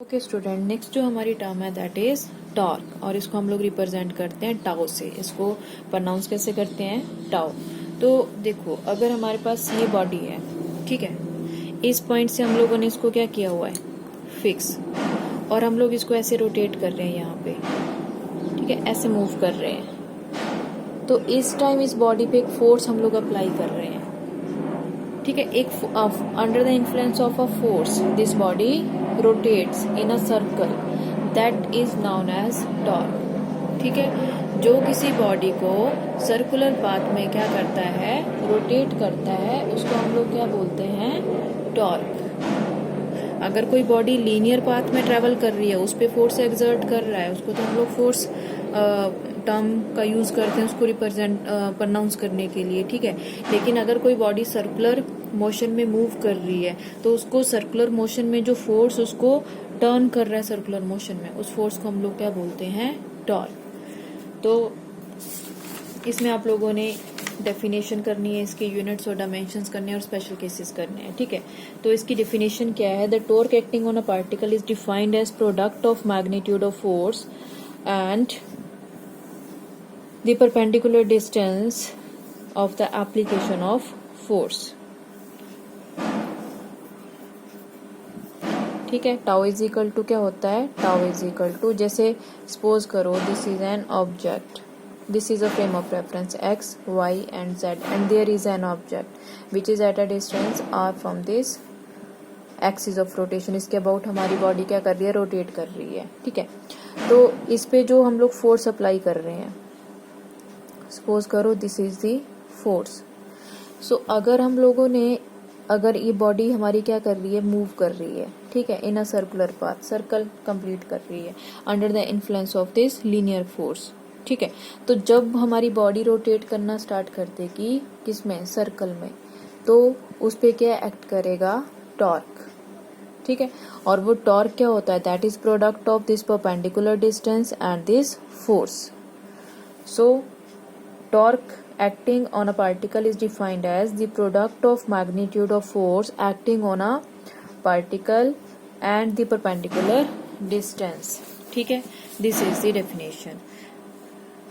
Okay student, next जो हमारी term है दैट इज टॉर्क, और इसको हम लोग रिप्रेजेंट करते हैं टाउ से। इसको प्रोनाउंस कैसे करते हैं? टाउ। तो देखो, अगर हमारे पास ये बॉडी है, ठीक है, इस पॉइंट से हम लोगों ने इसको क्या किया हुआ है? फिक्स। और हम लोग इसको ऐसे रोटेट कर रहे हैं यहाँ पे, ठीक है, ऐसे मूव कर रहे हैं। तो इस टाइम इस बॉडी पे एक फोर्स हम लोग अप्लाई कर रहे हैं, ठीक है। एक under the influence of a force this body rotates in a circle that is known as torque, ठीक है। जो किसी बॉडी को सर्कुलर पाथ में क्या करता है? रोटेट करता है, उसको हम लोग क्या बोलते हैं? टॉर्क। अगर कोई बॉडी लीनियर पाथ में ट्रेवल कर रही है, उस पर फोर्स एक्सर्ट कर रहा है, उसको तो हम लोग फोर्स टर्म का यूज करते हैं उसको रिप्रेजेंट प्रोनाउंस करने के लिए, ठीक है। लेकिन अगर कोई बॉडी सर्कुलर मोशन में मूव कर रही है तो उसको सर्कुलर मोशन में जो फोर्स उसको टर्न कर रहा है सर्कुलर मोशन में, उस फोर्स को हम लोग क्या बोलते हैं? टॉर्क। तो इसमें आप लोगों ने डेफिनेशन करनी है, इसके यूनिट्स और डायमेंशंस करने हैं और स्पेशल केसेस करने हैं, ठीक है। तो इसकी डेफिनेशन क्या है? The torque acting on a particle is defined as product of magnitude of force and the perpendicular distance of the application of force, ठीक है। टाउ इज इक्वल टू क्या होता है? टाउ इज इक्वल टू, जैसे suppose करो this is an object, this is a frame of reference x, y and z and there is an object which is at a distance r from this axis of rotation। इसके about हमारी body क्या कर रही है? Rotate कर रही है, ठीक है। तो इस पे जो हम लोग फोर्स अप्लाई कर रहे हैं, सपोज करो दिस इज दी फोर्स। सो अगर हम लोगों ने, अगर ये बॉडी हमारी क्या कर रही है? मूव कर रही है, ठीक है, in a circular path, circle complete कर रही है under the influence of this linear force, ठीक है। तो जब हमारी बॉडी रोटेट करना स्टार्ट कर देगी, किसमें? सर्कल में, तो उस पे क्या एक्ट करेगा? टॉर्क, ठीक है। और वो टॉर्क क्या होता है? That is product of this perpendicular distance and this force. So torque acting on a particle is defined as the product of magnitude of force acting on a particle and the perpendicular distance, ठीक है। This is the definition.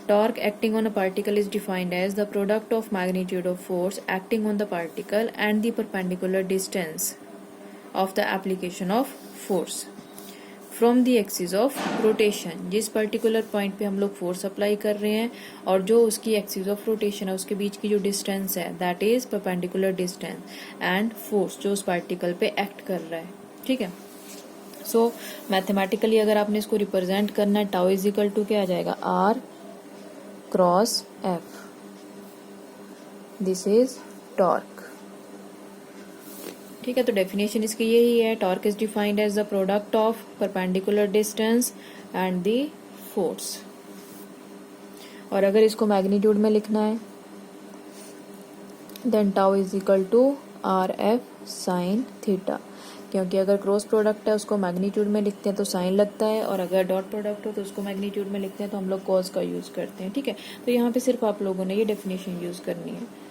Torque acting on a particle is defined as the product of magnitude of force acting on the particle and the perpendicular distance of the application of force from the axis of rotation. जिस particular point पे हम लोग force apply कर रहे हैं और जो उसकी एक्सिस ऑफ रोटेशन है, उसके बीच की जो डिस्टेंस है that is perpendicular distance and force जो उस पार्टिकल पे एक्ट कर रहा है, ठीक है। सो मैथमेटिकली अगर आपने इसको रिप्रेजेंट करना है, टाउ इज इक्वल टू क्या आ जाएगा? R cross F. This is torque, ठीक है। तो डेफिनेशन इसकी यही है, torque is defined as the product of perpendicular distance and the force. और अगर इसको मैग्नीट्यूड में लिखना है then tau is equal to R F sine theta, क्योंकि अगर क्रॉस प्रोडक्ट है उसको मैग्नीट्यूड में लिखते हैं तो साइन लगता है, और अगर डॉट प्रोडक्ट हो तो उसको मैग्नीट्यूड में लिखते हैं तो हम लोग कॉस का यूज करते हैं, ठीक है। तो यहाँ पे सिर्फ आप लोगों ने ये डेफिनेशन यूज करनी है।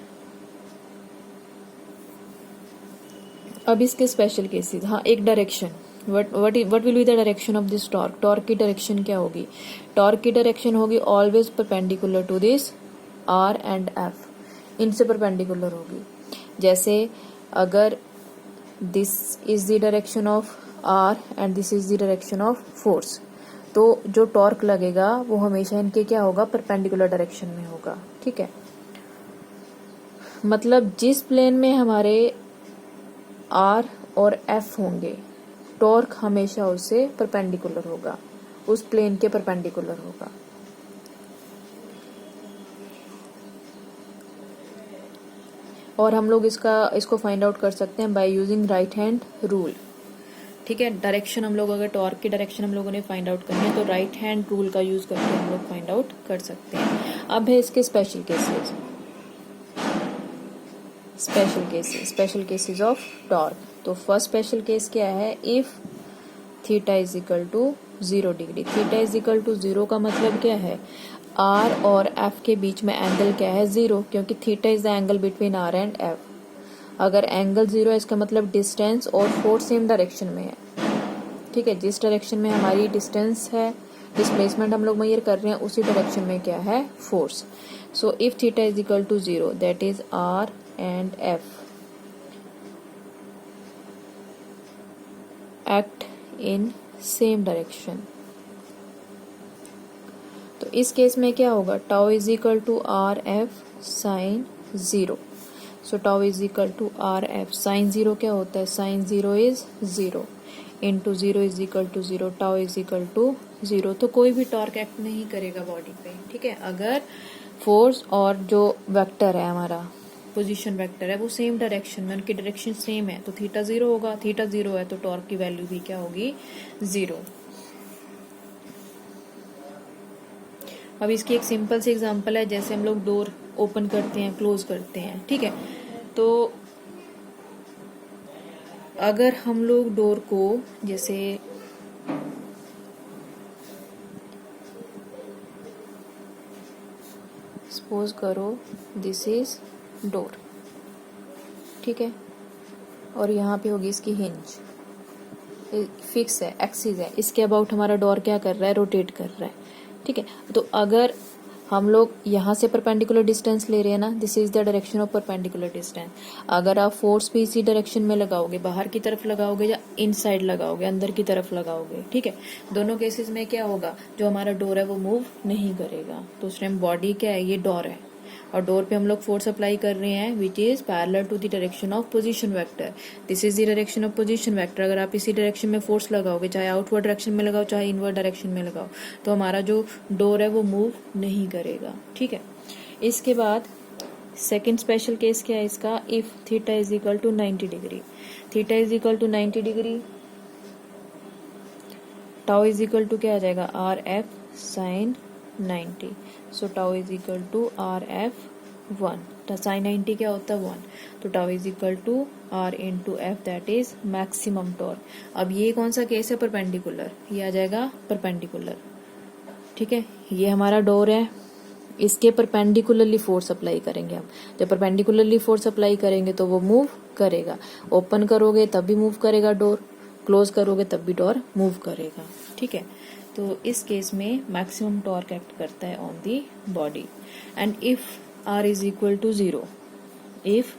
अब इसके स्पेशल केसेस, हाँ, एक direction, what will be the direction of this torque? Torque की डायरेक्शन क्या होगी? टॉर्क की डायरेक्शन होगी always perpendicular to this R and F, इनसे परपेंडिकुलर होगी। जैसे अगर this is the direction of R and this is the direction of force, तो जो टॉर्क लगेगा वो हमेशा इनके क्या होगा? परपेंडिकुलर डायरेक्शन में होगा, ठीक है। मतलब जिस प्लेन में हमारे आर और एफ होंगे, टॉर्क हमेशा उससे परपेंडिकुलर होगा, उस प्लेन के परपेंडिकुलर होगा। और हम लोग इसको फाइंड आउट कर सकते हैं by using right hand rule, ठीक है। डायरेक्शन हम लोग, अगर टॉर्क की डायरेक्शन हम लोगों ने फाइंड आउट करनी है तो राइट हैंड रूल का यूज करके हम लोग फाइंड आउट कर सकते हैं। अब है इसके special cases, special cases of torque. तो फर्स्ट स्पेशल केस क्या है? If theta is equal to 0 degree. Theta is equal to 0 का मतलब क्या है? आर और एफ के बीच में एंगल क्या है? 0, क्योंकि theta is the angle between R and F. अगर एंगल 0 है इसका मतलब डिस्टेंस और फोर्स सेम डायरेक्शन में है, ठीक है, जिस डायरेक्शन में हमारी डिस्टेंस है, डिस्प्लेसमेंट हम लोग मेजर कर रहे हैं, उसी डायरेक्शन में क्या है, force. So if theta is equal to 0, that is R and F act in same direction. तो इस केस में क्या होगा, tau is equal to R F sine 0. So tau is equal to R F sine 0 क्या होता है, sine 0 is 0 into 0 is equal to 0, tau is equal to 0. तो कोई भी टॉर्क एक्ट नहीं करेगा बॉडी पे, ठीक है, अगर फोर्स और जो वेक्टर है हमारा पोजीशन वेक्टर है वो सेम डायरेक्शन में, उनकी डायरेक्शन सेम है, तो थीटा 0 होगा. थीटा 0 है तो टॉर्क की वैल्यू भी क्या होगी, 0. अब इसकी एक सिंपल सी एग्जांपल है, जैसे हम लोग डोर ओपन करते हैं, क्लोज करते हैं, ठीक है. तो अगर हम लोग डोर को जैसे सपोज करो दिस इज डोर, ठीक है, और यहाँ पे होगी इसकी हिंज, फिक्स है, एक्सिस है, इसके अबाउट हमारा डोर क्या कर रहा है, रोटेट कर रहा है, ठीक है. तो अगर हम लोग यहाँ से परपेंडिकुलर डिस्टेंस ले रहे हैं ना, this is the direction of perpendicular distance. अगर आप फोर्स भी इसी डायरेक्शन में लगाओगे, बाहर की तरफ लगाओगे या इनसाइड लगाओगे, अंदर की तरफ लगाओगे, ठीक है, दोनों केसेस में क्या होगा, जो हमारा डोर है वो मूव नहीं करेगा. तो उस टाइम बॉडी क्या है, ये डोर है, और डोर पे हम लोग फोर्स अप्लाई कर रहे हैं which is parallel to the direction of position vector. This is the direction of position vector. अगर आप इसी डायरेक्शन में फोर्स लगाओगे, चाहे आउटवर्ड डायरेक्शन में लगाओ चाहे इनवर्ड डायरेक्शन में लगाओ, तो हमारा जो डोर है वो मूव नहीं करेगा, ठीक है. इसके बाद सेकेंड स्पेशल केस क्या है इसका, if theta is equal to 90 degree. Theta is equal to 90 degree, tau is equal to क्या आ जाएगा, R F sine 90. So tau is equal to R F 1. तो साइन 90 क्या होता है, 1. तो tau is equal to R into F, that is maximum torque. अब ये कौन सा केस है, परपेंडिकुलर, ये आ जाएगा परपेंडिकुलर, ठीक है. ये हमारा डोर है, इसके परपेंडिकुलरली फोर्स अप्लाई करेंगे हम. जब परपेंडिकुलरली फोर्स अप्लाई करेंगे तो वो मूव करेगा. ओपन करोगे तब भी मूव करेगा डोर, क्लोज करोगे तब भी डोर मूव करेगा, ठीक है. तो इस केस में मैक्सिमम टॉर्क एक्ट करता है on the body. And if R is equal to 0, if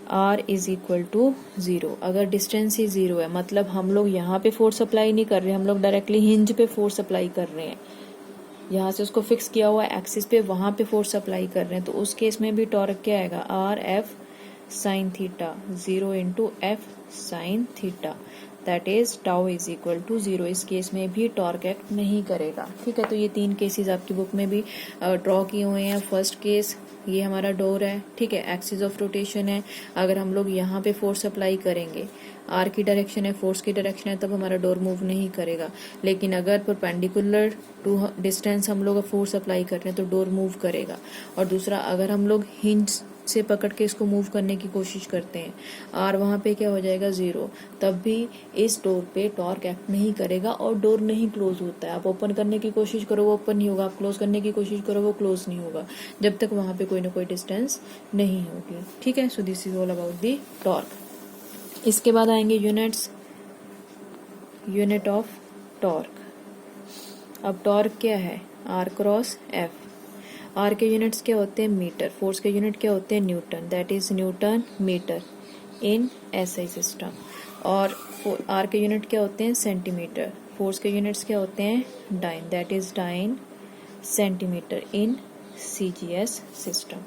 R is equal to 0, अगर डिस्टेंस ही 0 है, मतलब हम लोग यहाँ पे फोर्स अप्लाई नहीं कर रहे, हम लोग डायरेक्टली हिंज पे फोर्स अप्लाई कर रहे हैं, यहाँ से उसको फिक्स किया हुआ है एक्सिस पे, वहां पे फोर्स अप्लाई कर रहे हैं, तो उस केस में भी टॉर्क क्या आएगा, R F sine theta 0 into F sine theta, that is tau is equal to 0. इस केस में भी टॉर्क एक्ट नहीं करेगा, ठीक है. तो ये 3 केसेस आपकी बुक में भी ड्रॉ किए हुए हैं. फर्स्ट केस ये हमारा डोर है, ठीक है, एक्सिस ऑफ रोटेशन है, अगर हम लोग यहाँ पे फोर्स अप्लाई करेंगे, आर की डायरेक्शन है, फोर्स की डायरेक्शन है, तब हमारा डोर मूव नहीं करेगा. लेकिन अगर परपेंडिकुलर टू डिस्टेंस हम लोग फोर्स अप्लाई कर रहे हैं तो डोर मूव करेगा. और दूसरा, अगर हम लोग हिंज से पकड़ के इसको मूव करने की कोशिश करते हैं, आर वहां पे क्या हो जाएगा, 0, तब भी इस डोर पे टॉर्क एक्ट नहीं करेगा और डोर नहीं क्लोज होता है. आप ओपन करने की कोशिश करो वो ओपन नहीं होगा, आप क्लोज करने की कोशिश करो वो क्लोज नहीं होगा, जब तक वहां पे कोई ना कोई डिस्टेंस नहीं होगी, ठीक है. So this is all about the torque. इसके बाद आएंगे यूनिट्स, यूनिट ऑफ टॉर्क. अब टॉर्क क्या है, आर क्रॉस एफ. आर के यूनिट्स क्या होते हैं, मीटर. फोर्स के यूनिट क्या होते हैं, newton, that is newton metre in SI system. और आर के यूनिट क्या होते हैं, सेंटीमीटर. फोर्स के यूनिट्स क्या होते हैं, dyne, that is dyne centimetre in CGS system,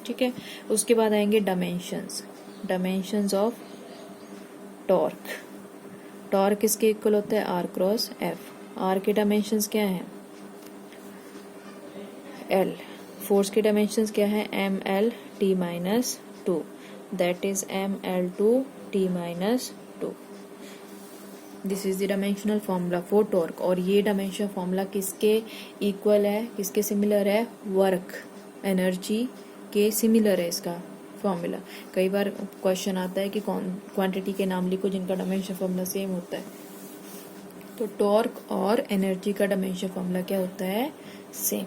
ठीक है. उसके बाद आएंगे dimensions, dimensions of torque. Torque किसके इक्वल होता है, आर क्रॉस एफ. आर के डायमेंशंस क्या हैं, एल. फोर्स के डायमेंशंस क्या है, M L T minus 2, that is M L two T minus 2. This is the dimensional formula for torque. और ये डायमेंशन फॉर्मूला किसके इक्वल है, किसके सिमिलर है, वर्क एनर्जी के सिमिलर है इसका फॉर्मूला. कई बार क्वेश्चन आता है कि क्वांटिटी के नाम लिखो जिनका डायमेंशन फॉर्मूला सेम होता है. तो टॉर्क और एनर्जी का डायमेंशन फॉर्मूला क्या होता है, सेम.